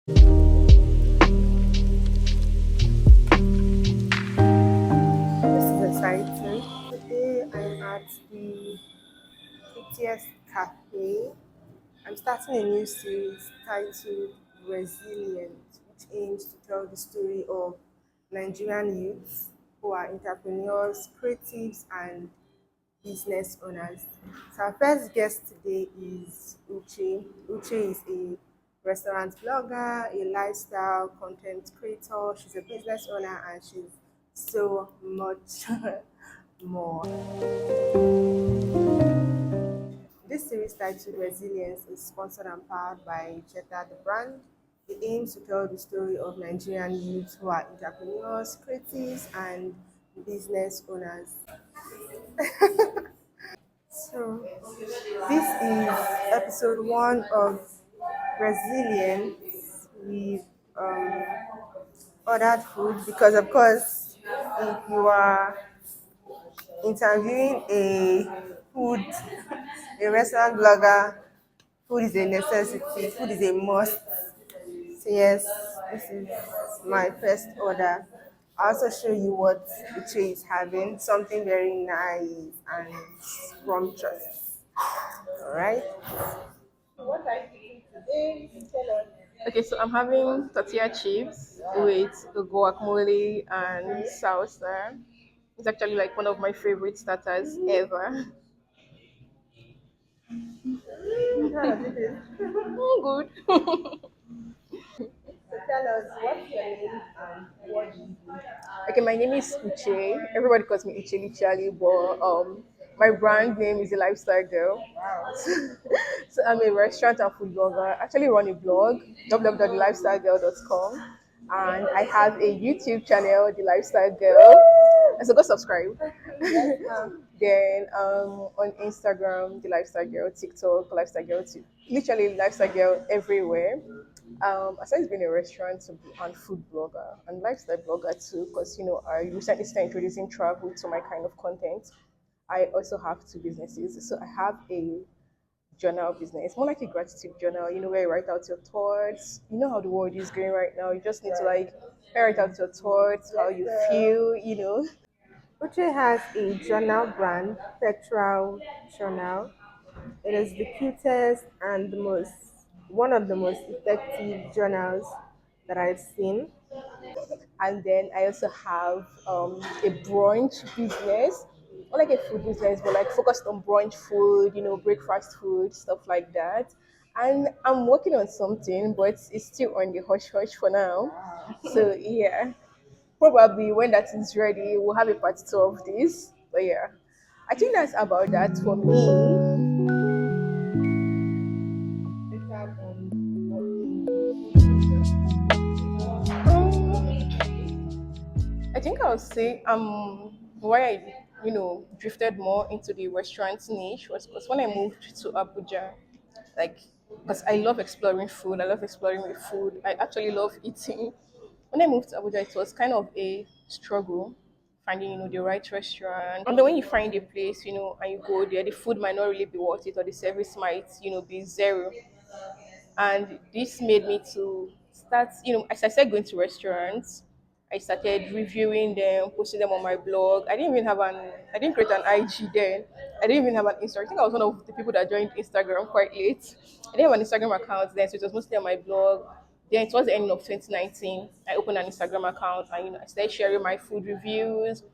This is exciting. Today I'm at the 50th Cafe. I'm starting a new series titled Resilient, which aims to tell the story of Nigerian youths who are entrepreneurs, creatives, and business owners. So our first guest today is Uchey. Uchey is a restaurant blogger, a lifestyle content creator. She's a business owner and she's so much more. This series titled Resilience is sponsored and powered by Jetta the brand. It aims to tell the story of Nigerian youths who are entrepreneurs, creatives, and business owners. So, this is episode one of Resilience. We've ordered food because, of course, if you are interviewing a food, a restaurant blogger, food is a necessity, food is a must. So yes, this is my first order. I'll also show you what Uchey is having, something very nice and scrumptious. All right. What are you eating today? Tell us. Okay, so I'm having tortilla chips with guacamole and salsa. It's actually like one of my favorite starters ever. How was it? Oh, good. So tell us what's your name and what do you do? Okay, my name is Uchey. Everybody calls me Uchey literally, but my brand name is the Lifestyle Girl. So I'm a restaurant and food blogger. I actually run a blog, www.thelifestylegirl.com, and I have a YouTube channel, The Lifestyle Girl. And so go subscribe. Yes, ma'am. Then on Instagram, The Lifestyle Girl, TikTok, Lifestyle Girl, literally Lifestyle Girl everywhere. Aside being a restaurant and food blogger and lifestyle blogger too, because I recently started introducing travel to my kind of content. I also have two businesses. So I have a journal business, more like a gratitude journal, where you write out your thoughts. You know how the world is going right now. You just need to like write out your thoughts, how you feel. Uche has a journal brand, Petrol Journal. It is the cutest and the most one of the most effective journals that I've seen. And then I also have a brunch business, not like a food business, but like focused on brunch food, breakfast food, stuff like that. And I'm working on something, but it's still on the hush hush for now. So yeah, probably when that is ready, we'll have a part two of this. But yeah, I think that's about that for me. Better in food Um, I think I'll say why I drifted more into the restaurant niche was because when I moved to Abuja, like because I love exploring food, I love exploring with food, I actually love eating. When I moved to Abuja, it was kind of a struggle finding the right restaurant. And then when you find a place, and you go there, the food might not really be worth it, or the service might be zero. And this made me to start, as I started going to restaurants, I started reviewing them, posting them on my blog. I didn't create an IG then. I didn't even have an Instagram. I think I was one of the people that joined Instagram quite late. I didn't have an Instagram account then, so it was mostly on my blog. Then towards the end of 2019, I opened an Instagram account and I started sharing my food reviews,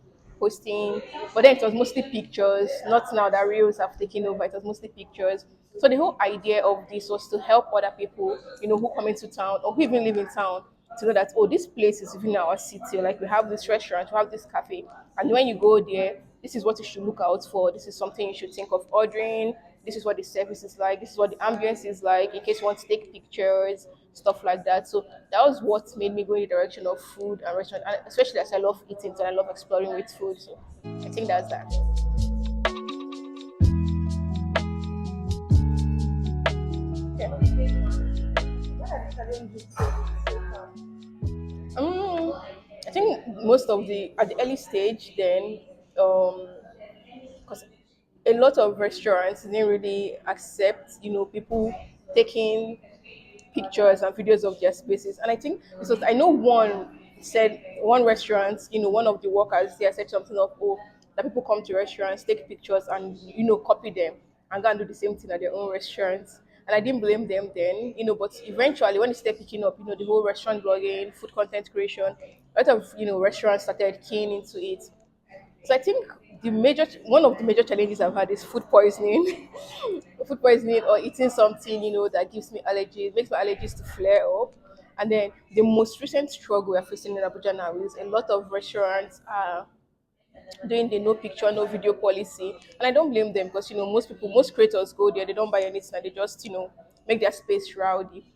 posting. But then it was mostly pictures, not now that reels have taken over. It was mostly pictures. So the whole idea of this was to help other people, who come into town or who even live in town to know that, oh, this place is within our city. Like we have this restaurant, we have this cafe, and when you go there, this is what you should look out for. This is something you should think of ordering. This is what the service is like. This is what the ambience is like. In case you want to take pictures, stuff like that. So that was what made me go in the direction of food and restaurant, and especially as I love eating and I love exploring with food. So I think that's that. Yeah. what are the challenges so far? Um, I think most of the at the early stage, then, because a lot of restaurants didn't really accept, people taking pictures and videos of their spaces. And I think this was, I know one said, one restaurant, one of the workers there said something of, oh, that people come to restaurants, take pictures and, copy them and go and do the same thing at their own restaurants. And I didn't blame them then, but eventually when it started picking up, the whole restaurant blogging, food content creation, a lot of, restaurants started keying into it. So I think one of the major challenges I've had is food poisoning, food poisoning or eating something that gives me allergies, makes my allergies to flare up. And then the most recent struggle we're facing in Abuja now is a lot of restaurants are doing the no picture, no video policy, and I don't blame them because most creators go there, they don't buy anything, and they just make their space rowdy.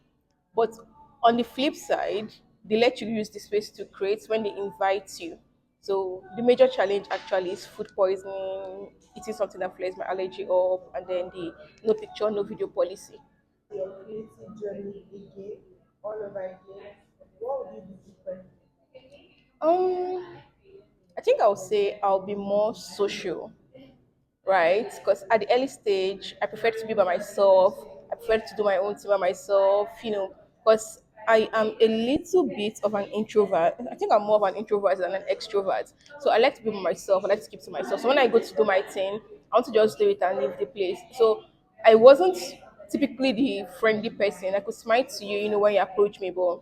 But on the flip side, they let you use the space to create when they invite you. So the major challenge actually is food poisoning, eating something that flares my allergy up, and then the no picture, no video policy. Your creative journey again, all over again, what would you do different? Um, I think I'll say I'll be more social, right? Because at the early stage, I prefer to be by myself. I prefer to do my own thing by myself, because I am a little bit of an introvert. I think I'm more of an introvert than an extrovert. So I like to be by myself. I like to keep to myself. So when I go to do my thing, I want to just do it and leave the place. So I wasn't typically the friendly person. I could smile to you, when you approach me, but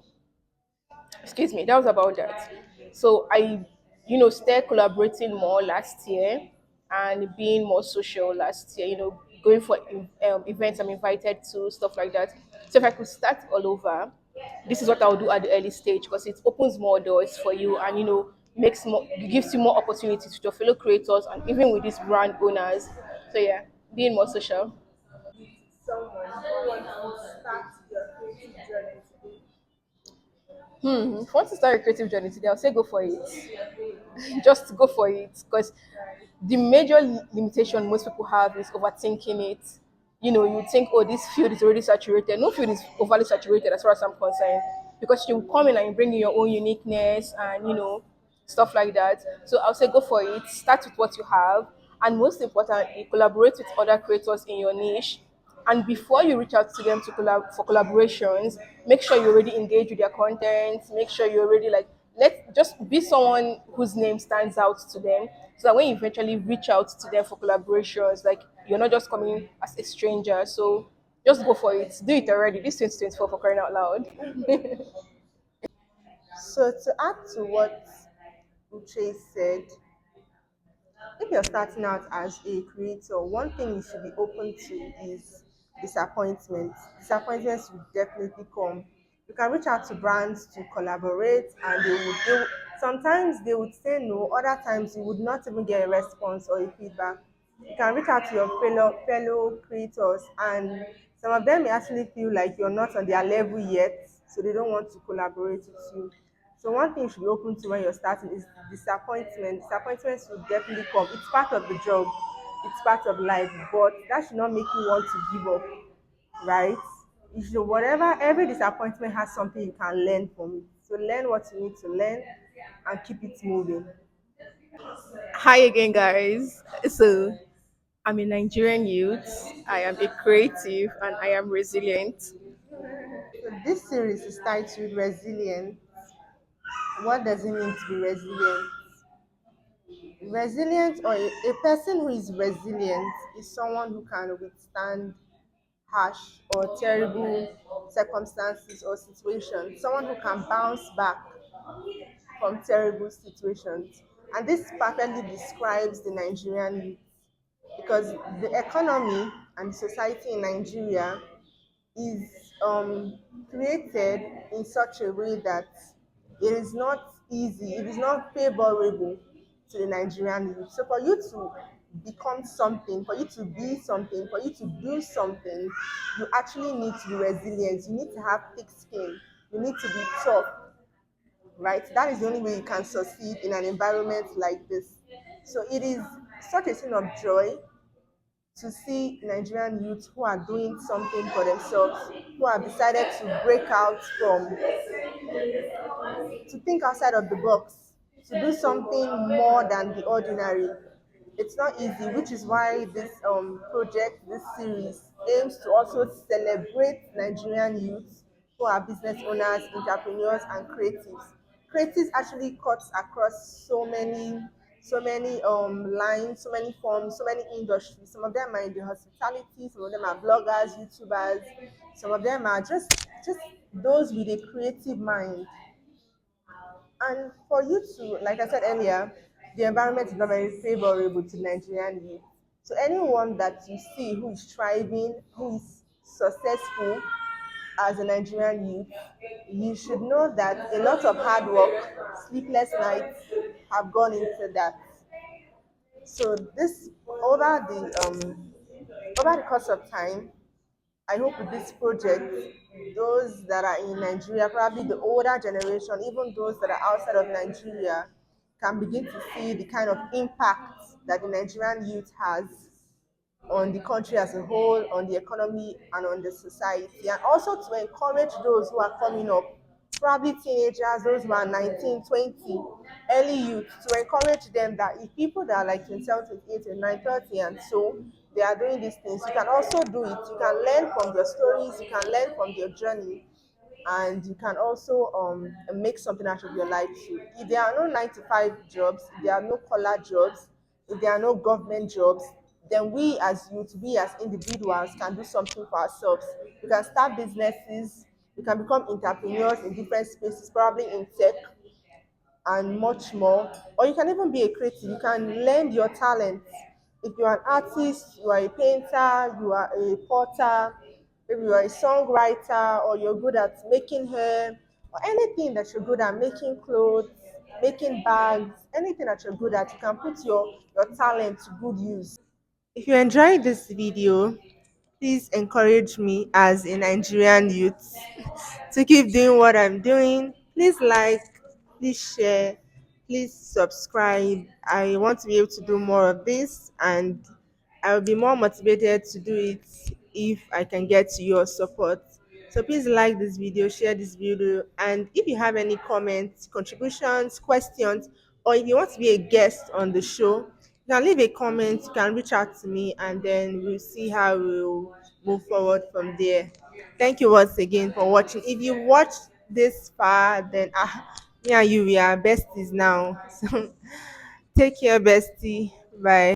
excuse me, that was about that. So I started collaborating more last year and being more social last year, going for events I'm invited to, stuff like that. So if I could start all over, this is what I would do at the early stage because it opens more doors for you and makes more, gives you more opportunities with your fellow creators and even with these brand owners. So yeah, being more social. Someone who wants to start your creative journey today. If you want to start a creative journey today, I'll say go for it. Just go for it because the major limitation most people have is overthinking it. You think, oh, this field is already saturated. No field is overly saturated as far as I'm concerned because you come in and you bring in your own uniqueness and stuff like that. So I'll say go for it. Start with what you have, and most importantly, collaborate with other creators in your niche. And before you reach out to them for collaborations, make sure you already engage with their content. Make sure you already like let just be someone whose name stands out to them, so that when you eventually reach out to them for collaborations, like you're not just coming as a stranger. So just go for it. Do it already. This 2024 for crying out loud. So to add to what Uche said, if you're starting out as a creator, one thing you should be open to is disappointment. Disappointments will definitely come. You can reach out to brands to collaborate, and sometimes they would say no. Other times you would not even get a response or a feedback. You can reach out to your fellow creators, and some of them may actually feel like you're not on their level yet, so they don't want to collaborate with you. So one thing you should be open to when you're starting is disappointment. Disappointments will definitely come. It's part of the job. It's part of life, but that should not make you want to give up, right? You should, whatever, every disappointment has something you can learn from it. So learn what you need to learn and keep it moving. Hi again, guys. So I'm a Nigerian youth. I am a creative and I am resilient. So this series is titled Resilient. What does it mean to be resilient? Resilient, or a person who is resilient is someone who can withstand harsh or terrible circumstances or situations, someone who can bounce back from terrible situations. And this perfectly describes the Nigerian youth because the economy and society in Nigeria is created in such a way that it is not easy, it is not favorable to the Nigerian youth. So for you to become something, for you to be something, for you to do something, you actually need to be resilient. You need to have thick skin. You need to be tough, right? That is the only way you can succeed in an environment like this. So it is such a thing of joy to see Nigerian youth who are doing something for themselves, who have decided to break out from, to think outside of the box, to do something more than the ordinary. It's not easy, which is why this project, this series, aims to also celebrate Nigerian youth who are business owners, entrepreneurs, and creatives. Creatives actually cuts across so many lines, so many forms, so many industries. Some of them are in the hospitality, some of them are bloggers, YouTubers, some of them are just those with a creative mind. And for you to, like I said earlier, the environment is not very favorable to Nigerian youth. So anyone that you see who is striving, who is successful as a Nigerian youth, you should know that a lot of hard work, sleepless nights have gone into that. So this over the course of time, I hope with this project, those that are in Nigeria, probably the older generation, even those that are outside of Nigeria, can begin to see the kind of impact that the Nigerian youth has on the country as a whole, on the economy, and on the society. And also to encourage those who are coming up, probably teenagers, those who are 19, 20, early youth, to encourage them that if people that are like 27, 28, 29, 30, and so they are doing these things, you can also do it. You can learn from their stories, you can learn from their journey, and you can also make something out of your life too. If there are no 9 to 5 jobs, if there are no collar jobs, if there are no government jobs, then we as youth, we as individuals can do something for ourselves. We can start businesses, we can become entrepreneurs in different spaces, probably in tech and much more. Or you can even be a creative, you can lend your talents. If you're an artist, you are a painter, you are a potter, maybe you are a songwriter, or you're good at making hair, or anything that you're good at, making clothes, making bags, anything that you're good at, you can put your talent to good use. If you enjoyed this video, please encourage me as a Nigerian youth to keep doing what I'm doing. Please like, please share, please subscribe. I want to be able to do more of this, and I will be more motivated to do it if I can get your support. So please like this video, share this video, and if you have any comments, contributions, questions, or if you want to be a guest on the show, you can leave a comment, you can reach out to me, and then we'll see how we'll move forward from there. Thank you once again for watching. If you watched this far, then me and you, we are besties now. So take care, bestie. Bye.